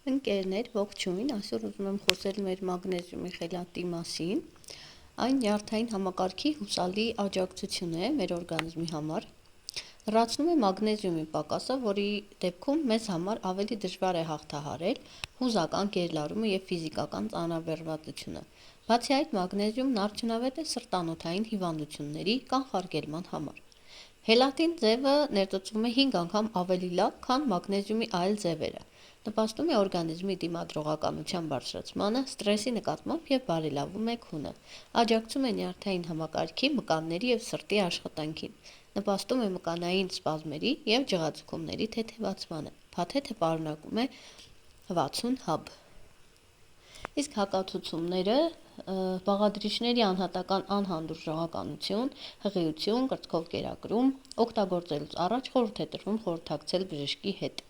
Ընկերներ, ողջույն, այսօր ուզում եմ խոսել մեր մագնեզիումի խելատի մասին։ Այն նյարդային համակարգի հուսալի աջակցություն է մեր օրգանիզմի համար։ Լրացնում է մագնեզիումի պակասը, որի դեպքում մեզ համար ավելի դժվար է հաղթահարել հուզական գերլարումը և ֆիզիկական ծանրաբեռնվածությունը։ Բացի այդ, մագնեզիումն արդյունավետ է սրտանոթային հիվանդությունների կանխարգելման համար։ Հելատին ձևը ներծծվում է 5 անգամ ավելի լավ, քան մագնեզիումի այլ ձևերը։ Նպաստում է օրգանիզմի դիմադրողականության բարձրացմանը, ստրեսի նկատմամբ և բարելավում է քունը։ Աջակցում է նյարդային համակարգի, մկանների և սրտի աշխատանքին։ Նպաստում է մկանային սպազմերի և ջղացուցումների թեթևացմանը։ Փաթեթը պարունակում է 60 հաբ։ Իսկ հակացուցումները բաղադրիչների անհատական անհանդուրժողականություն, հղիություն, կրծքով կերակրում օգտագործելուց առաջ խորհուրդ է տրվում խորհրդակցել բժշկի հետ։